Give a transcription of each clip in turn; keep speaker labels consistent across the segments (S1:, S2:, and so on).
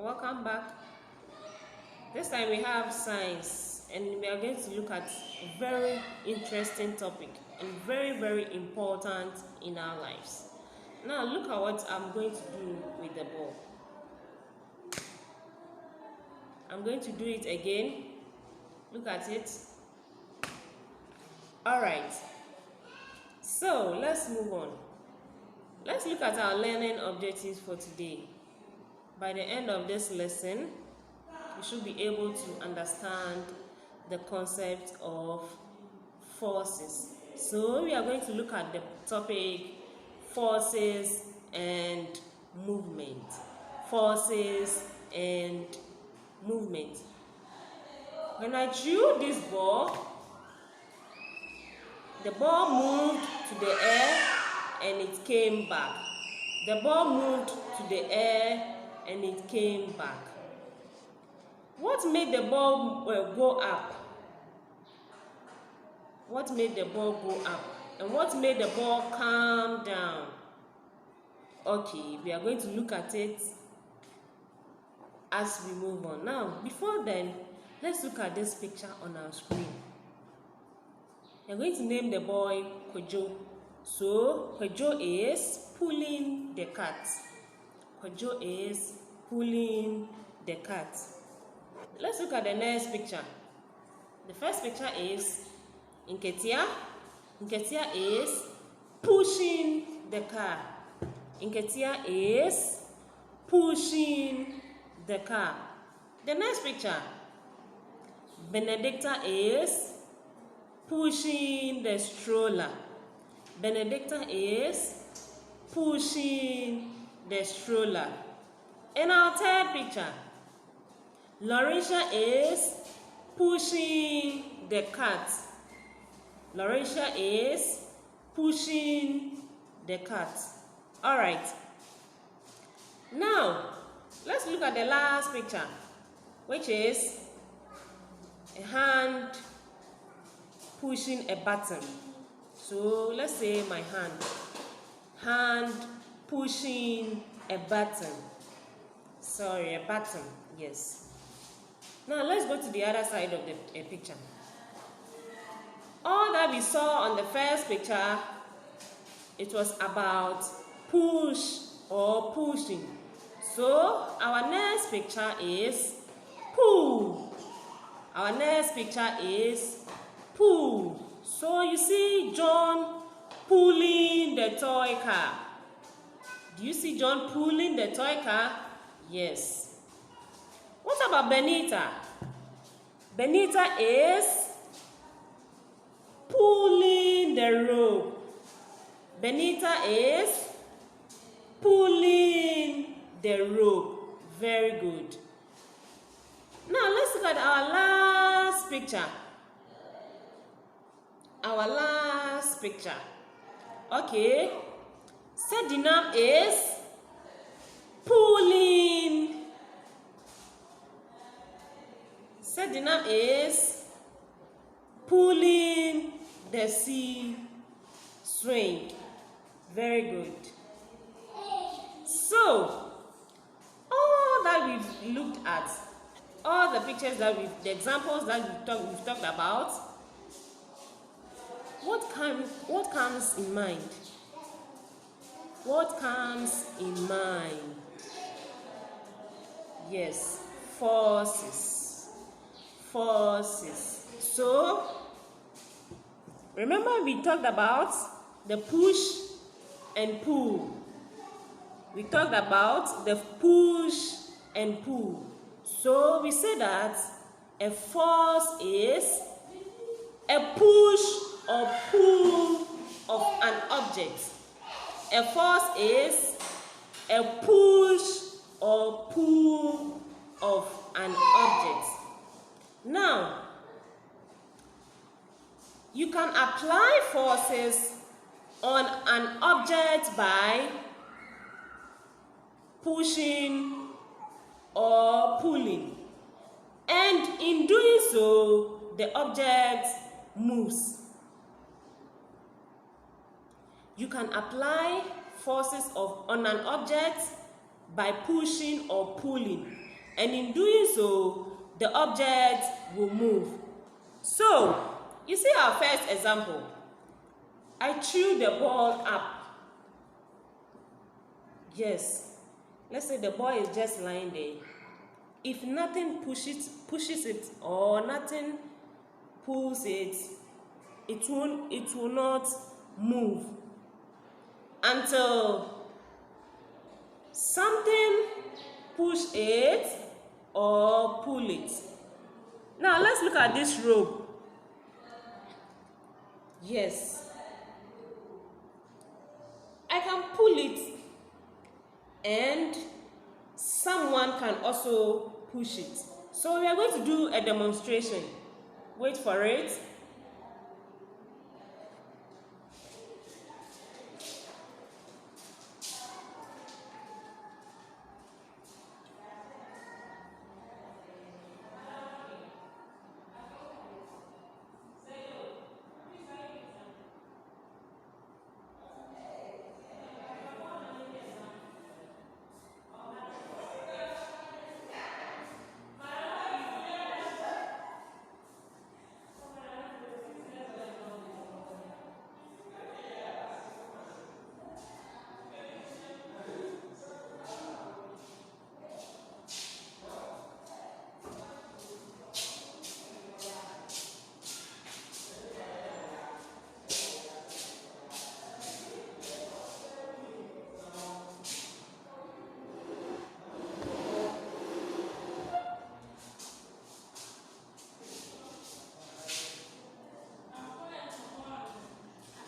S1: Welcome back. This time we have science, and we are going to look at a very interesting topic and very important in our lives. Now look at what I'm going to do with the ball. I'm going to do it again. Look at it. Alright, so let's move on. Let's look at our learning objectives for today. By the end of this lesson, you should be able to understand the concept of forces. So we are going to look at the topic forces and movement. Forces and movement. When I threw this ball, the ball moved to the air and it came back. The ball moved to the air and it came back. What made the ball go up? What made the ball go up? And what made the ball come down? Okay, we are going to look at it as we move on. Now, before then, let's look at this picture on our screen. You're going to name the boy Kojo. So, Kojo is pulling the cat. Kojo is pulling the cat. Let's look at the next picture. The first picture is Nketia. Nketia is pushing the car. Nketia is pushing the car. The next picture, Benedicta is pushing the stroller. Benedicta is pushing the stroller. In our third picture, Laurentia is pushing the cat. Laurentia is pushing the cat. Alright. Now, let's look at the last picture, which is a hand pushing a button. So let's say my hand pushing a button. Sorry, a button. Yes. Now let's go to the other side of the picture. All that we saw on the first picture, it was about push or pushing. So our next picture is pull. Our next picture is pull. So you see John pulling the toy car. Do you see John pulling the toy car? Yes. What about Benita? Benita is pulling the rope. Benita is pulling the rope. Very good. Now let's look at our last picture. Our last picture. Okay. Sedinam is pulling. Sedinam is pulling the sea swing. Very good. So, all that we've looked at, all the pictures that the examples that we've talked about, what comes in mind? What comes in mind? Yes, forces. Forces. So, remember we talked about the push and pull. We talked about the push and pull. So, we say that a force is a push or pull of an object. A force is a push or pull of an object. Now, you can apply forces on an object by pushing or pulling. And in doing so, the object moves. You can apply forces on an object by pushing or pulling. And in doing so, the object will move. So, you see our first example. I threw the ball up. Yes. Let's say the ball is just lying there. If nothing pushes it or nothing pulls it, it will not move until something push it or pull it. Now let's look at this rope. Yes, I can pull it and someone can also push it. So we are going to do a demonstration. Wait for it.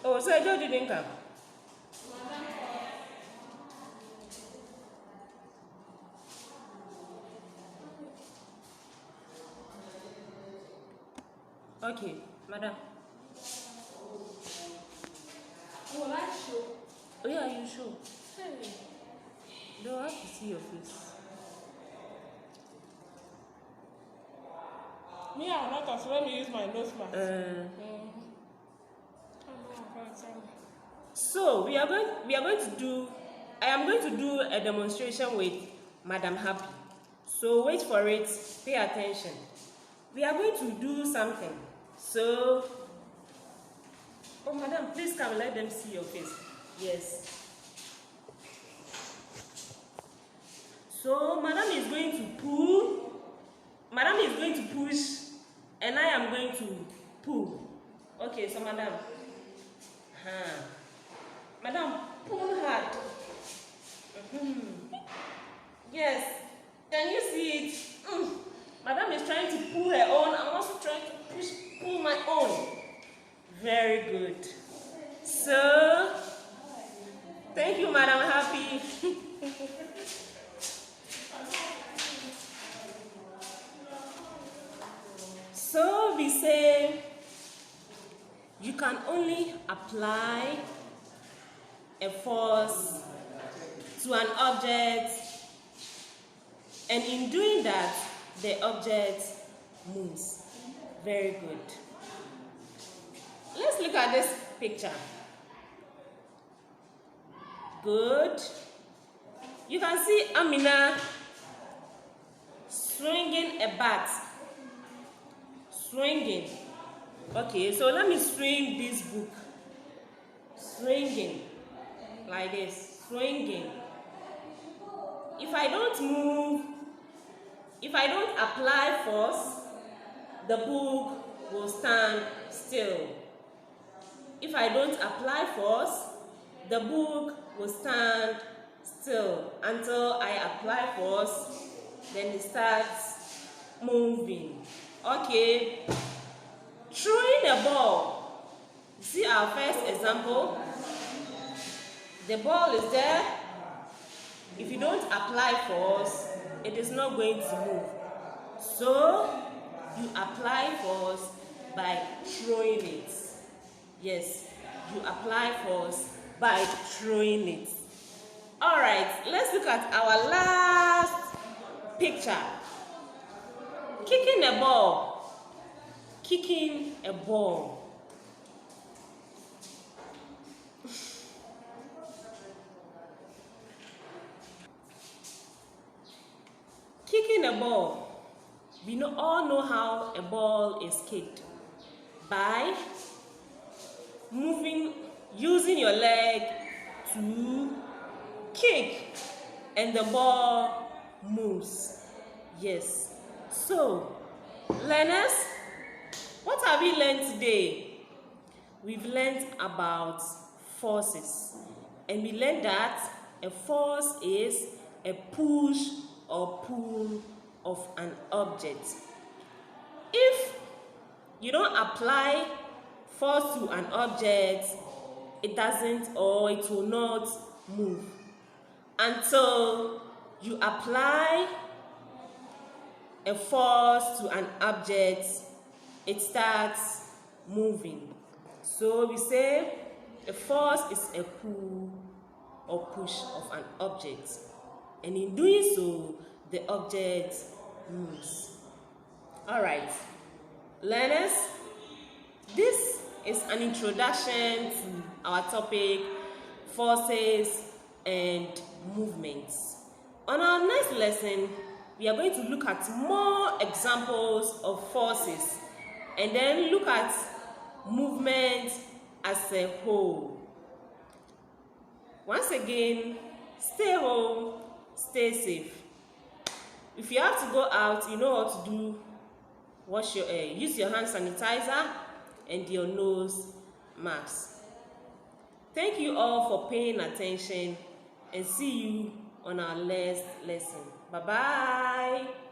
S1: Oh, so Joe didn't come. Okay, madam.
S2: Will I show?
S1: Oh yeah, you show.
S2: Hey.
S1: Don't have to see your face.
S2: Me, I'm not as when we use my nose mask.
S1: So I am going to do a demonstration with Madam Happy. So wait for it, pay attention. We are going to do something. So, oh madam, please come, let them see your face. Yes. So madam is going to pull, madam is going to push, and I am going to pull. Okay, so madam. Madam, pull hard. Yes. Can you see it? Madam is trying to pull her own. I'm also trying to pull my own. Very good. So, thank you, Madam Happy. So we say you can only apply a force to an object, and in doing that, the object moves. Very good. Let's look at this picture. Good. You can see Amina swinging a bat. Swinging. Okay, so let me swing this book. Swinging. Like this. Swinging. If I don't move, if I don't apply force, the book will stand still. If I don't apply force, the book will stand still until I apply force, then it starts moving. Okay, throwing a ball. See our first example. The ball is there. If you don't apply force, it is not going to move. So, you apply force by throwing it. Yes, you apply force by throwing it. Alright, let's look at our last picture. Kicking a ball. Kicking a ball. Kicking kicking a ball. We all know how a ball is kicked. By using your leg to kick, and the ball moves. Yes. So, learners, what have we learned today? We've learned about forces, and we learned that a force is a push or pull of an object. If you don't apply force to an object, it doesn't, or it will not move until you apply a force to an object. It starts moving. So we say a force is a pull or push of an object, and in doing so, the object moves. All right, learners, this is an introduction to our topic, forces and movements. On our next lesson, we are going to look at more examples of forces and then look at movement as a whole. Once again, stay home, stay safe. If you have to go out, you know what to do. Use your hand sanitizer and your nose mask. Thank you all for paying attention, and see you on our next lesson. Bye-bye.